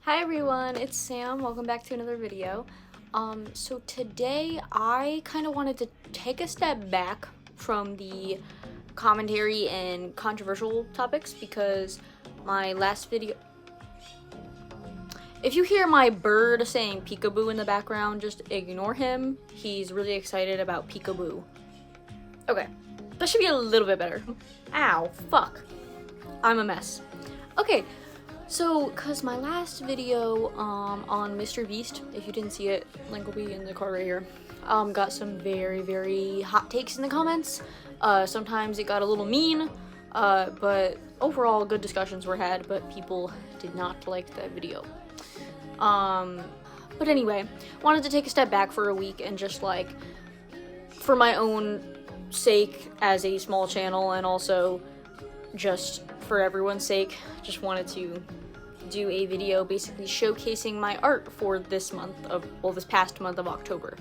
Hi everyone, it's Sam. Welcome back to another video. So today I kind of wanted to take a step back from the commentary and controversial topics because my last video... If you hear my bird saying peekaboo in the background, just ignore him. He's really excited about peekaboo. Okay, that should be a little bit better. Ow, fuck. I'm a mess. Okay. So, cause my last video on Mr. Beast, if you didn't see it, link will be in the card right here, got some very hot takes in the comments. Sometimes it got a little mean, but overall good discussions were had, but people did not like that video. But anyway, wanted to take a step back for a week and just like, for my own sake as a small channel and also just for everyone's sake, just wanted to do a video basically showcasing my art for this month of, well, this past month of October.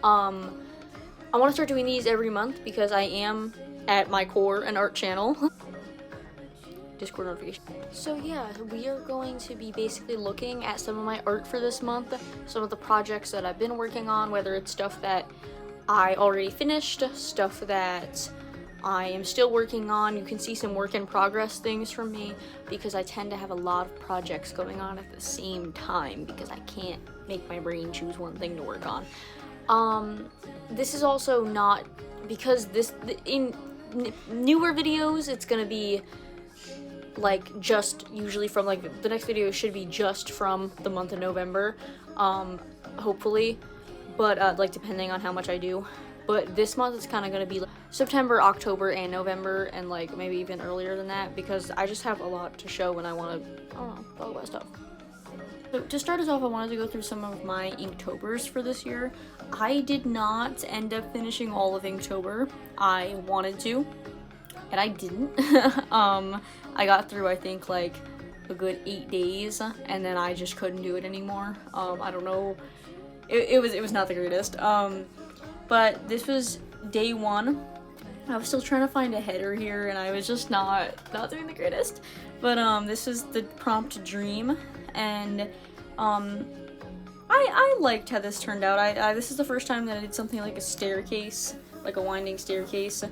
I want to start doing these every month because I am, at my core, an art channel. Discord notification. So yeah, we are going to be basically looking at some of my art for this month, some of the projects that I've been working on, whether it's stuff that I already finished, stuff that I am still working on. You can see some work in progress things from me because I tend to have a lot of projects going on at the same time because I can't make my brain choose one thing to work on. This is also not, because in newer videos, it's gonna be like just usually from like, the next video should be just from the month of November, hopefully, but like depending on how much I do. But this month it's kind of going to be September, October, and November, and like maybe even earlier than that because I just have a lot to show and I want to, I don't know, talk about stuff. So to start us off, I wanted to go through some of my Inktober's for this year. I did not end up finishing all of Inktober. I wanted to, and I didn't. I got through, I think, like a good 8 days, and then I just couldn't do it anymore. I don't know. It was not the greatest. But this was day one. I was still trying to find a header here and I was just not doing the greatest. But this is the prompt dream, and I liked how this turned out. This is the first time that I did something like a staircase, like a winding staircase.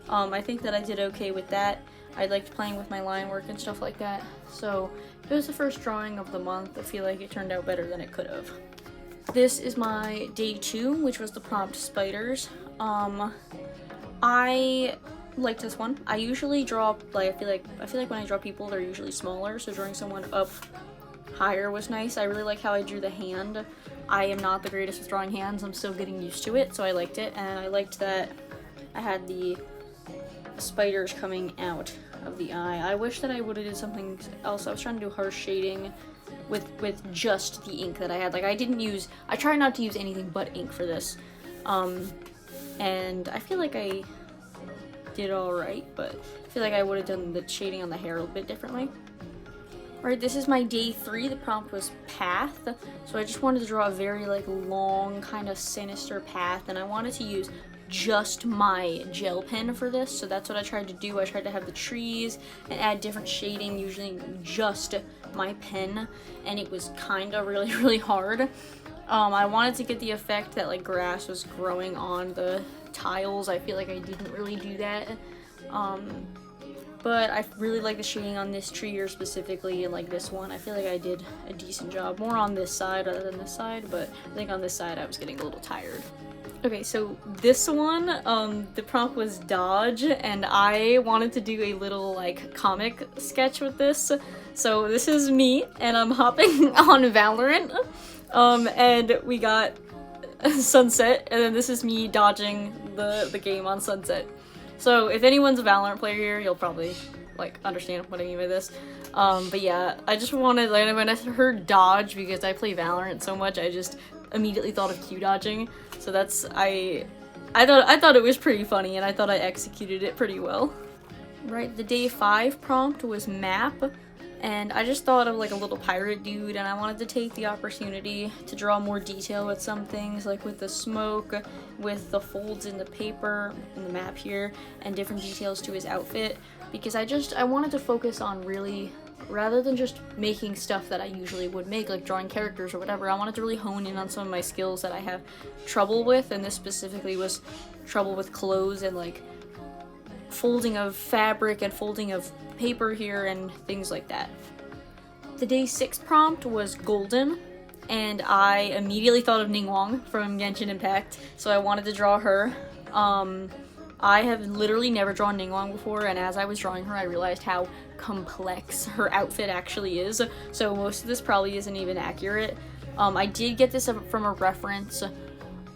I think that I did okay with that. I liked playing with my line work and stuff like that. So it was the first drawing of the month. I feel like it turned out better than it could have. This is my day 2, which was the prompt spiders. I like this one. I usually draw, like, I feel like when I draw people, they're usually smaller, so drawing someone up higher was nice. I really like how I drew the hand. I am not the greatest with drawing hands. I'm still getting used to it, so I liked it, and I liked that I had the spiders coming out of the eye. I wish that I would have did something else. I was trying to do harsh shading with just the ink that I had. Like, I try not to use anything but ink for this. And I feel like I did alright, but I feel like I would have done the shading on the hair a little bit differently. Alright, this is my day 3. The prompt was path. So I just wanted to draw a very like long, kind of sinister path, and I wanted to use just my gel pen for this, so that's what I tried to do. I tried to have the trees and add different shading using just my pen, and it was kind of really hard. I wanted to get the effect that like grass was growing on the tiles. I feel like I didn't really do that, but I really like the shading on this tree here specifically, and like this one I feel like I did a decent job, more on this side rather than this side, but I think on this side I was getting a little tired. Okay, so this one, the prompt was dodge, and I wanted to do a little like comic sketch with this. So this is me, and I'm hopping on Valorant, and we got Sunset, and then this is me dodging the game on Sunset. So if anyone's a Valorant player here, you'll probably like understand what I mean by this. But yeah, I just wanted, like, when I heard dodge, because I play Valorant so much, I just immediately thought of Q dodging. So that's, I thought it was pretty funny, and I thought I executed it pretty well. Right, the day 5 prompt was map, and I just thought of like a little pirate dude, and I wanted to take the opportunity to draw more detail with some things, like with the smoke, with the folds in the paper, in the map here, and different details to his outfit, because I wanted to focus on really rather than just making stuff that I usually would make, like drawing characters or whatever, I wanted to really hone in on some of my skills that I have trouble with, and this specifically was trouble with clothes and like folding of fabric and folding of paper here and things like that. The day 6 prompt was golden, and I immediately thought of Ningguang from Genshin Impact, so I wanted to draw her. I have literally never drawn Ningguang before, and as I was drawing her, I realized how complex her outfit actually is, so most of this probably isn't even accurate. I did get this from a reference.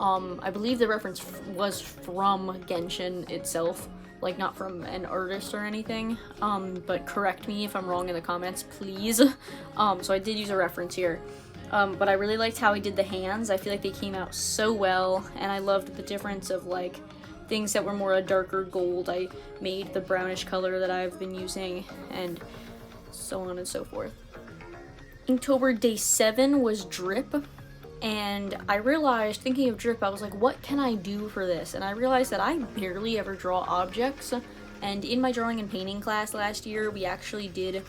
I believe the reference was from Genshin itself, like not from an artist or anything, but correct me if I'm wrong in the comments, please. So I did use a reference here. But I really liked how he did the hands. I feel like they came out so well, and I loved the difference of like things that were more a darker gold. I made the brownish color that I've been using, and so on and so forth. Inktober day 7 was drip, and I realized, thinking of drip, I was like, what can I do for this? And I realized that I barely ever draw objects, and in my drawing and painting class last year, we actually did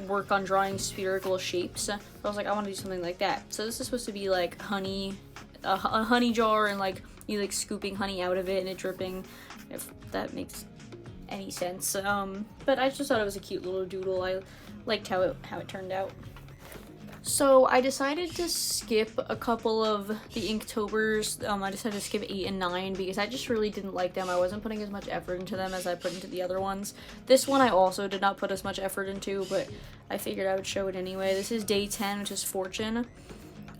work on drawing spherical shapes. So I was like, I want to do something like that. So this is supposed to be like honey, a honey jar, and like you like scooping honey out of it and it dripping, if that makes any sense. But I just thought it was a cute little doodle. I liked how it turned out. So I decided to skip a couple of the Inktobers. I decided to skip 8 and 9 because I just really didn't like them. I wasn't putting as much effort into them as I put into the other ones. This one I also did not put as much effort into, but I figured I would show it anyway. This is day 10, which is Fortune.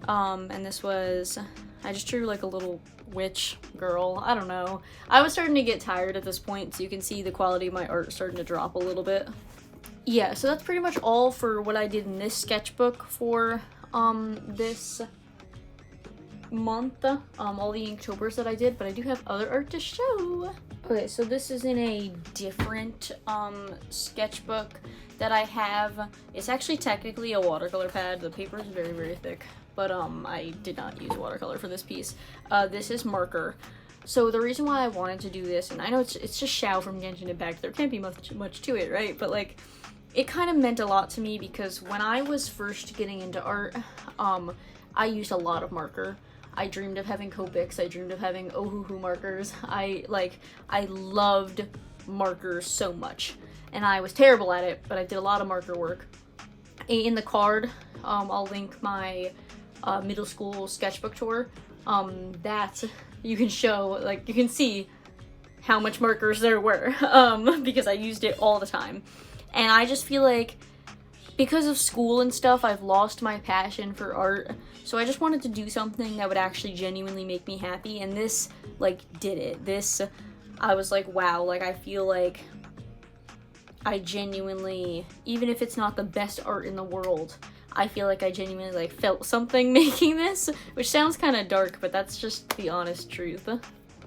And this was, I just drew like a little witch girl. I don't know. I was starting to get tired at this point, so you can see the quality of my art starting to drop a little bit. Yeah, so that's pretty much all for what I did in this sketchbook for this month, all the Inktobers that I did, but I do have other art to show. Okay, so this is in a different sketchbook that I have. It's actually technically a watercolor pad. The paper is very, very thick, but I did not use watercolor for this piece. This is marker. So the reason why I wanted to do this, and I know it's just Xiao from Genshin Impact, there can't be much to it, right? But like, it kind of meant a lot to me because when I was first getting into art, I used a lot of marker. I dreamed of having Copics, I dreamed of having Ohuhu markers. I loved markers so much, and I was terrible at it, but I did a lot of marker work. In the card, I'll link my middle school sketchbook tour. That you can show, like, you can see how much markers there were, because I used it all the time. And I just feel like because of school and stuff, I've lost my passion for art. So I just wanted to do something that would actually genuinely make me happy, and this, like, did it. This, I was like, wow, like, I feel like I genuinely, even if it's not the best art in the world, I feel like I genuinely, like, felt something making this, which sounds kind of dark, but that's just the honest truth.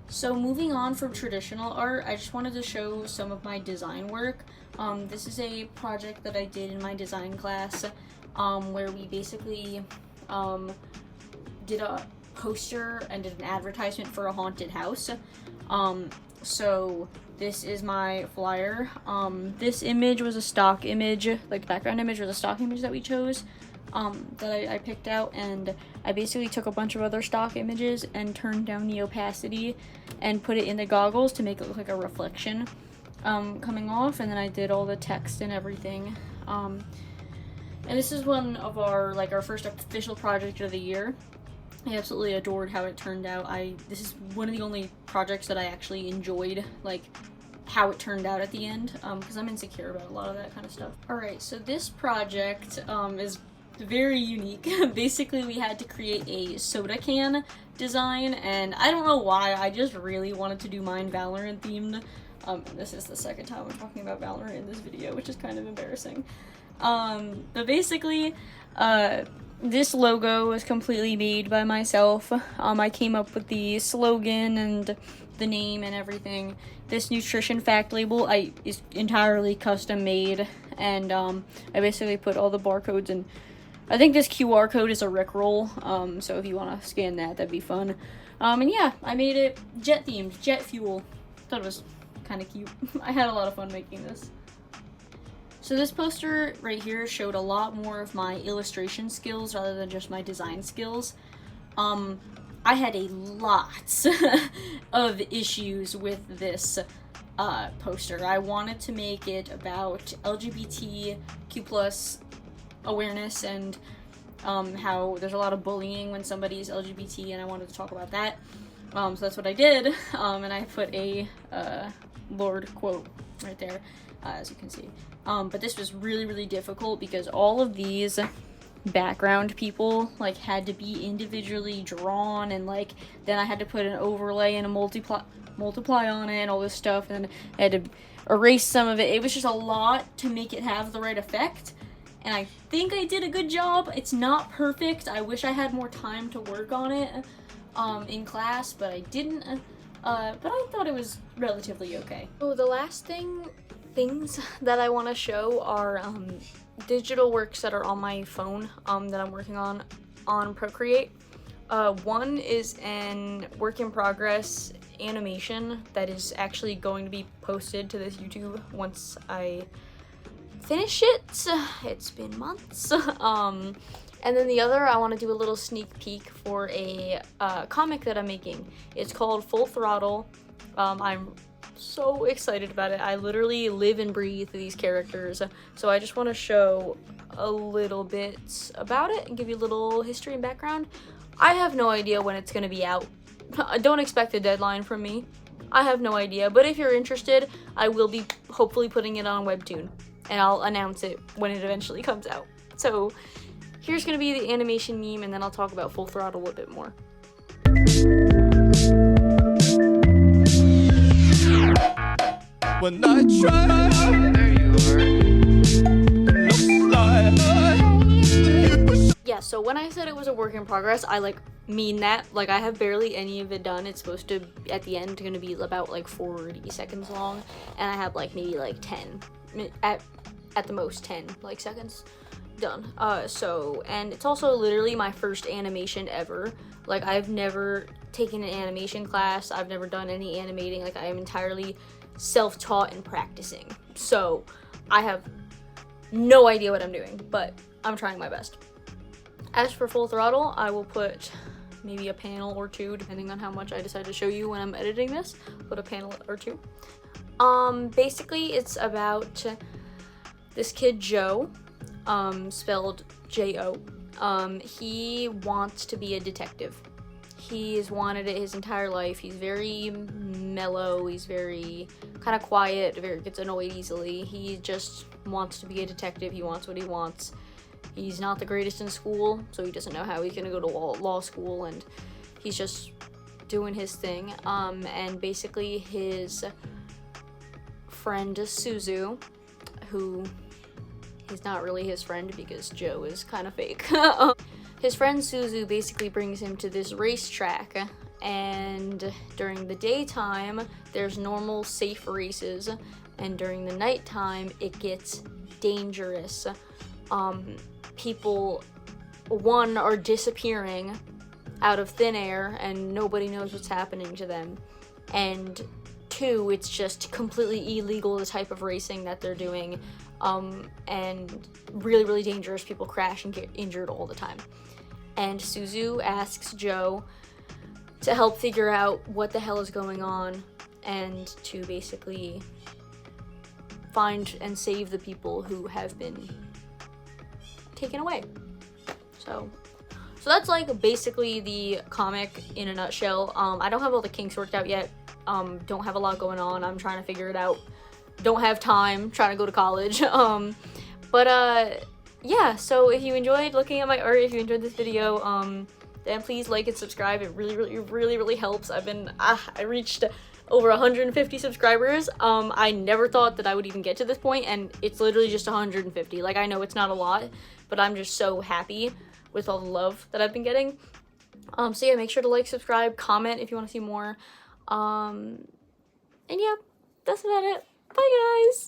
So moving on from traditional art, I just wanted to show some of my design work. This is a project that I did in my design class, where we basically did a poster and did an advertisement for a haunted house. So this is my flyer. This image was a stock image, like the background image was a stock image that we chose, that I picked out, and I basically took a bunch of other stock images and turned down the opacity and put it in the goggles to make it look like a reflection coming off, and then I did all the text and everything. And this is one of our first official project of the year. I absolutely adored how it turned out. This is one of the only projects that I actually enjoyed, like, how it turned out at the end, because I'm insecure about a lot of that kind of stuff. Alright, so this project is very unique. Basically, we had to create a soda can design, and I don't know why, I just really wanted to do mine Valorant themed. This is the second time I'm talking about Valorant in this video, which is kind of embarrassing. But basically, this logo was completely made by myself. I came up with the slogan and the name and everything. This nutrition fact label is entirely custom made, and I basically put all the barcodes in. I think this QR code is a Rickroll, so if you want to scan that, that'd be fun. And yeah, I made it jet themed, jet fuel. Thought it was kind of cute. I had a lot of fun making this. So this poster right here showed a lot more of my illustration skills rather than just my design skills. I had a lot of issues with this poster. I wanted to make it about LGBTQ+ awareness and how there's a lot of bullying when somebody's LGBT, and I wanted to talk about that. So that's what I did, and I put a Lord quote right there, as you can see. But this was really, really difficult because all of these background people like had to be individually drawn, and like then I had to put an overlay and a multiply on it and all this stuff, and I had to erase some of it. It was just a lot to make it have the right effect, and I think I did a good job. It's not perfect. I wish I had more time to work on it in class, but I didn't. But I thought it was relatively okay. So the last things that I want to show are digital works that are on my phone that I'm working on Procreate. One is an work in progress animation that is actually going to be posted to this YouTube once I finish it. It's been months. And then the other, I want to do a little sneak peek for a comic that I'm making. It's called Full Throttle. I'm so excited about it. I literally live and breathe these characters, so I just want to show a little bit about it and give you a little history and background. I have no idea when it's going to be out. Don't expect a deadline from me. I have no idea, but if you're interested, I will be hopefully putting it on Webtoon, and I'll announce it when it eventually comes out. So here's going to be the animation meme, and then I'll talk about Full Throttle a little bit more. When I try, there you are. Yeah, so when I said it was a work in progress, I like mean that. Like, I have barely any of it done. It's supposed to, at the end, gonna be about like 40 seconds long, and I have like maybe like 10 at the most 10 like seconds done. And it's also literally my first animation ever. Like, I've never taken an animation class. I've never done any animating. Like, I am entirely self-taught and practicing. So I have no idea what I'm doing, but I'm trying my best. As for Full Throttle, I will put maybe a panel or two, depending on how much I decide to show you when I'm editing this. Put a panel or two. Basically, it's about this kid, Joe, spelled J-O. He wants to be a detective. He's wanted it his entire life. He's very mellow. He's very kind of quiet, gets annoyed easily. He just wants to be a detective. He wants what he wants. He's not the greatest in school, so he doesn't know how he's gonna go to law school, and he's just doing his thing. And basically his friend Suzu, who is not really his friend because Joe is kind of fake. His friend Suzu basically brings him to this racetrack, and during the daytime, there's normal, safe races, and during the nighttime, it gets dangerous. People, one, are disappearing out of thin air, and nobody knows what's happening to them, and two, it's just completely illegal, the type of racing that they're doing, and really, really dangerous. People crash and get injured all the time. And Suzu asks Joe to help figure out what the hell is going on and to basically find and save the people who have been taken away. So that's like basically the comic in a nutshell. I don't have all the kinks worked out yet. Don't have a lot going on. I'm trying to figure it out. Don't have time, trying to go to college. Yeah, so if you enjoyed looking at my art, if you enjoyed this video, then please like and subscribe. It really helps. I reached over 150 subscribers. I never thought that I would even get to this point, and it's literally just 150. Like, I know it's not a lot, but I'm just so happy with all the love that I've been getting. So yeah, make sure to like, subscribe, comment if you want to see more. And yeah, that's about it. Bye, guys!